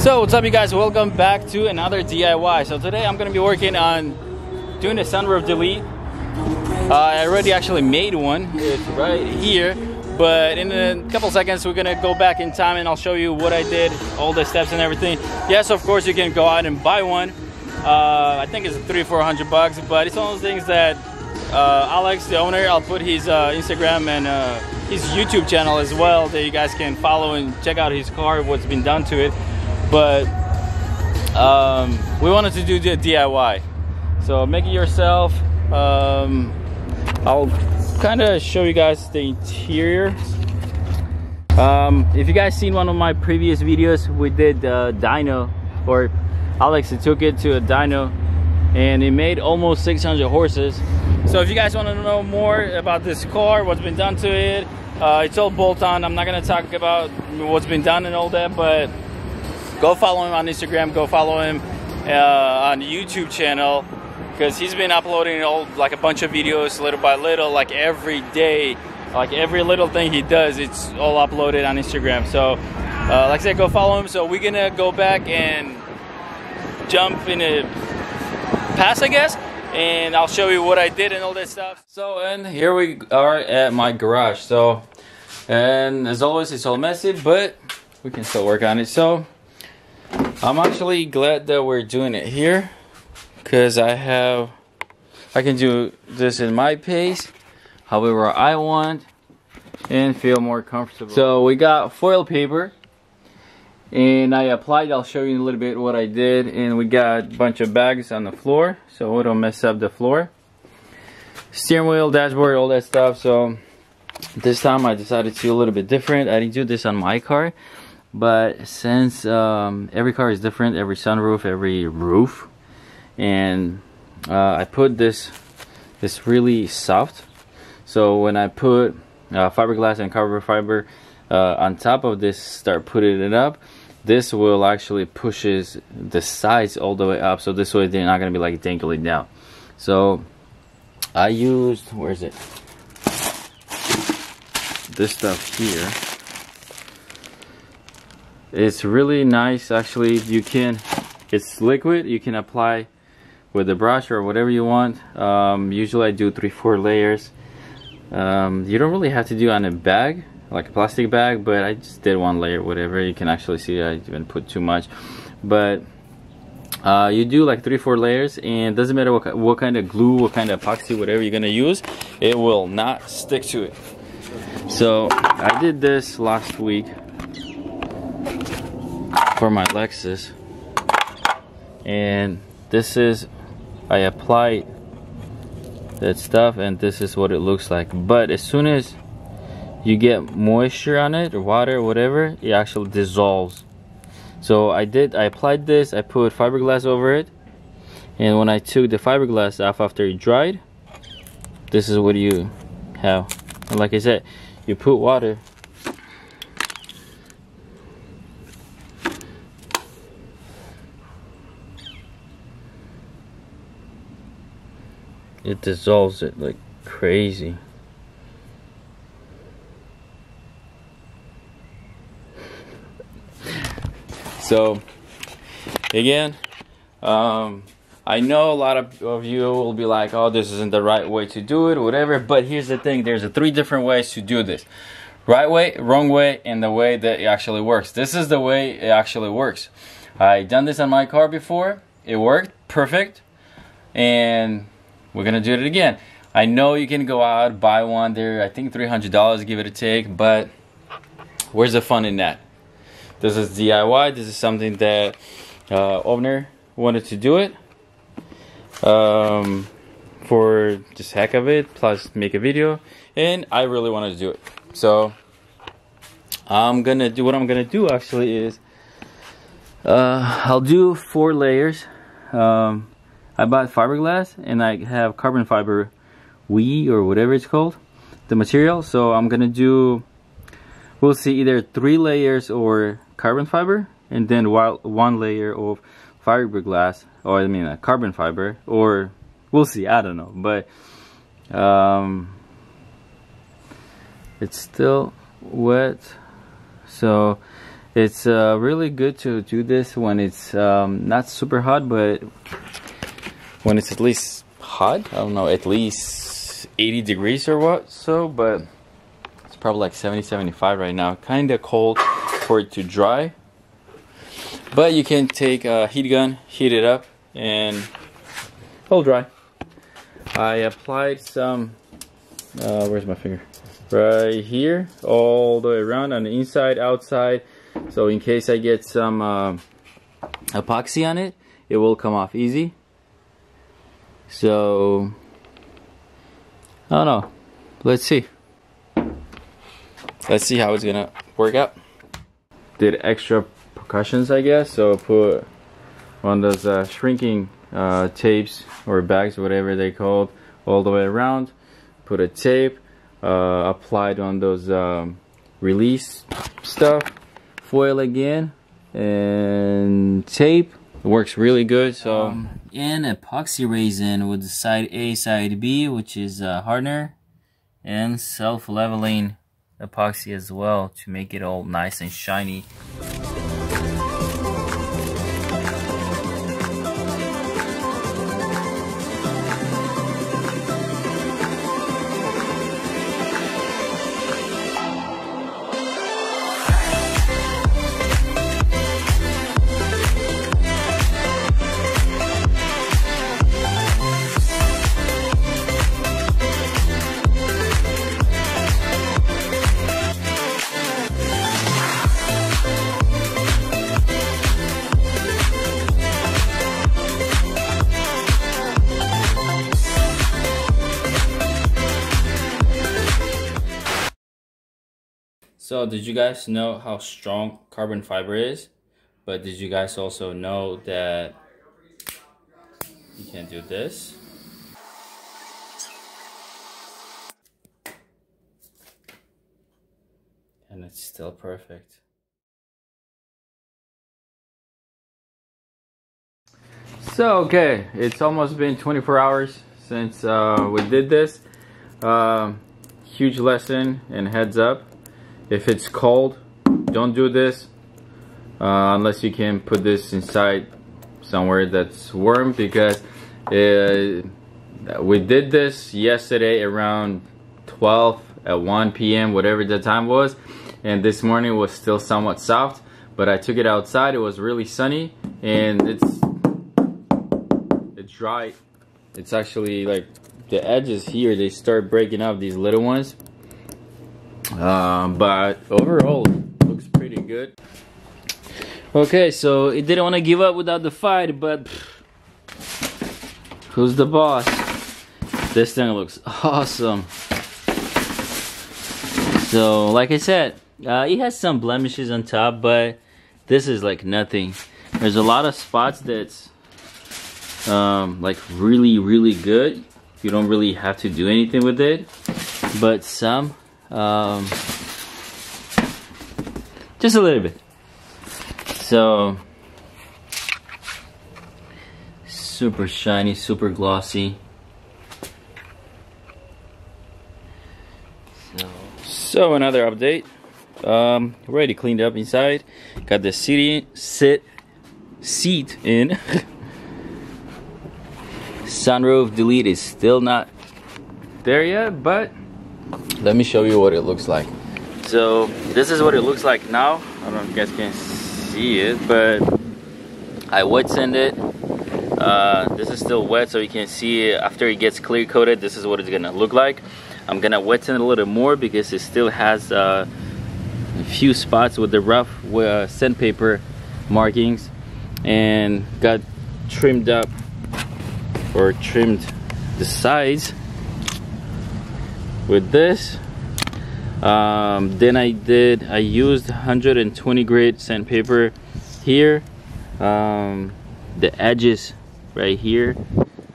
So what's up, you guys? Welcome back to another DIY. So today I'm gonna be working on doing the sunroof delete. I already actually made one. It's right here, but in a couple seconds we're gonna go back in time and I'll show you what I did, all the steps and everything. Yes, of course you can go out and buy one. I think it's $300-400, but it's one of those things that Alex, the owner, I'll put his Instagram and his YouTube channel as well, that you guys can follow and check out his car, what's been done to it. But we wanted to do the DIY, so make it yourself. I'll kind of show you guys the interior. If you guys seen one of my previous videos, we did dyno, or Alex took it to a dyno and it made almost 600 horses. So if you guys want to know more about this car, what's been done to it, it's all bolt-on. I'm not going to talk about what's been done and all that, but go follow him on Instagram, go follow him on YouTube channel, because he's been uploading like a bunch of videos little by little, like every day. Like every little thing he does, it's all uploaded on Instagram. So like I said, go follow him. So we're gonna go back and jump in a pass, I guess, and I'll show you what I did and all that stuff. So, and here we are at my garage. So, and as always, it's all messy, but we can still work on it. So I'm actually glad that we're doing it here, because I can do this in my pace, however I want, and feel more comfortable. So we got foil paper, and I applied. I'll show you in a little bit what I did. And we got a bunch of bags on the floor, so it'll mess up the floor. Steering wheel, dashboard, all that stuff. So this time I decided to do a little bit different. I didn't do this on my car, but since every car is different, every sunroof, every roof, and I put this really soft. So when I put fiberglass and carbon fiber on top of this, start putting it up, this will actually pushes the sides all the way up, so this way they're not gonna be like dangling down. So I used, where is it, this stuff here. It's really nice, actually. You can, it's liquid, you can apply with a brush or whatever you want. Usually I do 3-4 layers. You don't really have to do on a bag, like a plastic bag, but I just did 1 layer, whatever. You can actually see I didn't put too much, but you do like 3-4 layers, and doesn't matter what kind of glue, what kind of epoxy, whatever you're gonna use, it will not stick to it. So I did this last week for my Lexus, and this is, I applied that stuff, and this is what it looks like. But as soon as you get moisture on it, or water, or whatever, it actually dissolves. So I applied this, I put fiberglass over it, and when I took the fiberglass off after it dried, this is what you have. And like I said, you put water, it dissolves it like crazy. So again, I know a lot of you will be like, oh, this isn't the right way to do it, whatever, but here's the thing, there's 3 different ways to do this: right way, wrong way, and the way that it actually works. This is the way it actually works. I done this on my car before, it worked perfect, and we're gonna do it again. I know you can go out, buy one, they're I think $300, give it a take, but where's the fun in that? This is DIY. This is something that owner wanted to do it for just heck of it, plus make a video, and I really wanted to do it. So I'm gonna do, what I'm gonna do actually is I'll do 4 layers. I bought fiberglass, and I have carbon fiber weave, or whatever it's called, the material. So I'm gonna do, we'll see, either 3 layers or carbon fiber, and then 1 layer of fiberglass, or I mean carbon fiber, or we'll see, I don't know. But it's still wet, so It's really good to do this when it's not super hot, but when it's at least hot. I don't know, at least 80 degrees or what. So, but it's probably like 70, 75 right now. Kind of cold for it to dry. But you can take a heat gun, heat it up, and it'll dry. I applied some, where's my finger? Right here, all the way around on the inside, outside. So in case I get some epoxy on it, it will come off easy. So, I don't know. Let's see. Let's see how it's gonna work out. Did extra precautions, I guess. So put one of those shrinking tapes or bags, whatever they called, all the way around. Put a tape. Applied on those release stuff, foil again, and tape. It works really good. So and epoxy resin with the side A, side B, which is hardener, and self-leveling epoxy as well to make it all nice and shiny. So did you guys know how strong carbon fiber is? But did you guys also know that you can do this? And it's still perfect. So okay, it's almost been 24 hours since we did this. Huge lesson and heads up. If it's cold, don't do this unless you can put this inside somewhere that's warm, because we did this yesterday around 12 at 1 p.m. whatever the time was, and this morning was still somewhat soft, but I took it outside. It was really sunny and it's dry. It's actually like the edges here, they start breaking up, these little ones. But overall looks pretty good. Okay, so it didn't want to give up without the fight, but who's the boss? This thing looks awesome. So like I said, it has some blemishes on top, but this is like nothing. There's a lot of spots that's like really good. You don't really have to do anything with it, but some just a little bit. So super shiny, super glossy. So another update. Already cleaned up inside. Got the seat in. Sunroof delete is still not there yet, but let me show you what it looks like. So this is what it looks like now. I don't know if you guys can see it, but I wet sand it. This is still wet, so you can see it after it gets clear coated. This is what it's gonna look like. I'm gonna wet sand it a little more because it still has a few spots with the rough sandpaper markings, and got trimmed up or trimmed the sides with this. Then I used 120 grade sandpaper here. The edges right here,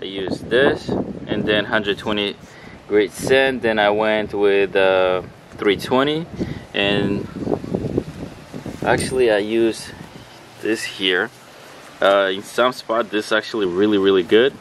I used this, and then 120 grade sand. Then I went with 320, and actually I used this here. In some spot this is actually really good,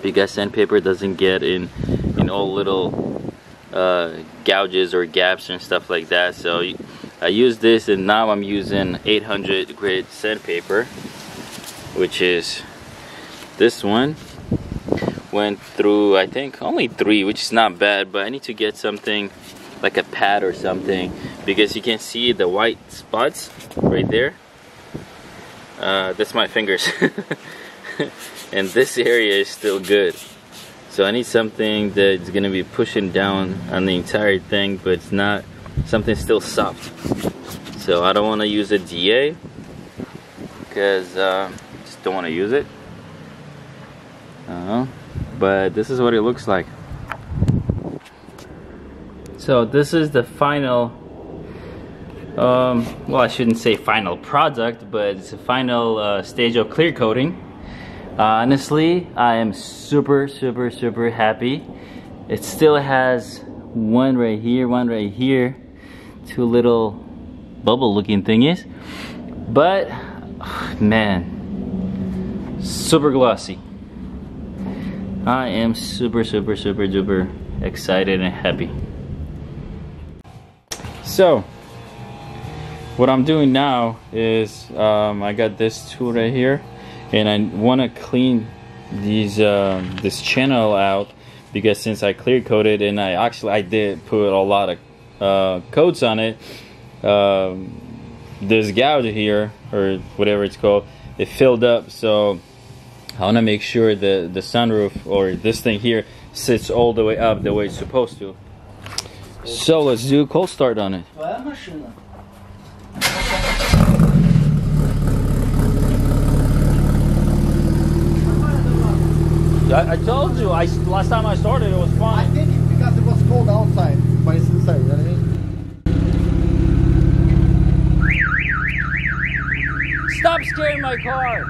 because sandpaper doesn't get in all little gouges or gaps and stuff like that. So I used this, and now I'm using 800 grit sandpaper, which is this one. Went through, I think, only 3, which is not bad, but I need to get something like a pad or something, because you can see the white spots right there. That's my fingers. And this area is still good, so I need something that's gonna be pushing down on the entire thing, but it's not something still soft. So I don't want to use a DA because just don't want to use it. But this is what it looks like. So this is the final, well, I shouldn't say final product, but it's a final stage of clear coating. Honestly, I am super happy. It still has one right here, 2 little bubble looking thingies, but man, super glossy. I am super duper excited and happy. So what I'm doing now is I got this tool right here, and I want to clean these this channel out, because since I clear coated, and I did put a lot of coats on it, this gouge here, or whatever it's called, it filled up. So I want to make sure that the sunroof, or this thing here, sits all the way up the way it's supposed to. So let's do a cold start on it. I told you, last time I started it was fine. I think it's because it was cold outside, but it's inside, you know what I mean? Stop scaring my car!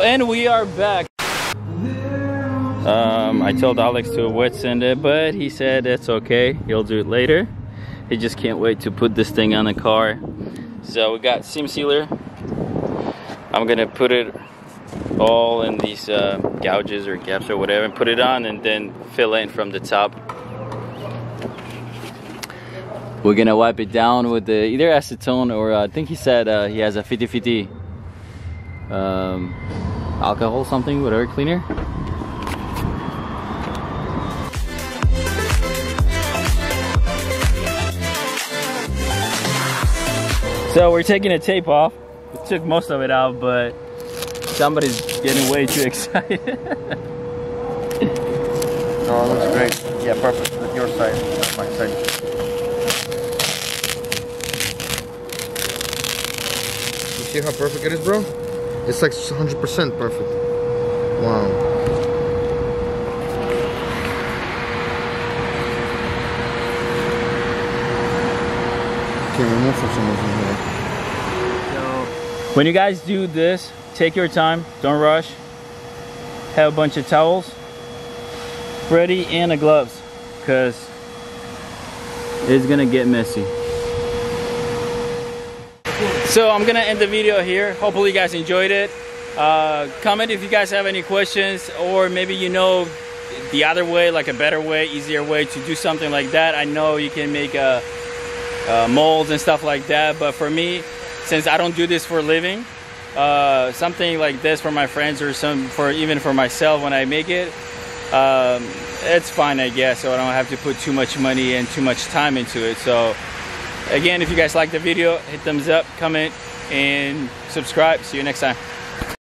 And we are back. I told Alex to wet sand it, but he said it's okay, he'll do it later. He just can't wait to put this thing on the car. So we got seam sealer. I'm gonna put it all in these gouges or gaps or whatever, and put it on, and then fill in from the top. We're gonna wipe it down with the either acetone, or I think he said he has a 50-50 alcohol something, whatever, cleaner. So we're taking the tape off. We took most of it out, but somebody's getting way too excited. Oh, it looks great. Yeah, perfect. With your side, not my side. You see how perfect it is, bro? It's like 100% perfect. Wow. Can't remove for some reason here. So when you guys do this, take your time, don't rush. Have a bunch of towels ready and the gloves, because it's gonna get messy. So I'm gonna end the video here. Hopefully you guys enjoyed it. Comment if you guys have any questions, or maybe you know the other way, like a better way, easier way to do something like that. I know you can make molds and stuff like that, but for me, since I don't do this for a living, something like this for my friends, or even for myself when I make it, it's fine, I guess, so I don't have to put too much money and too much time into it. So again, if you guys like the video, hit thumbs up, comment, and subscribe. See you next time.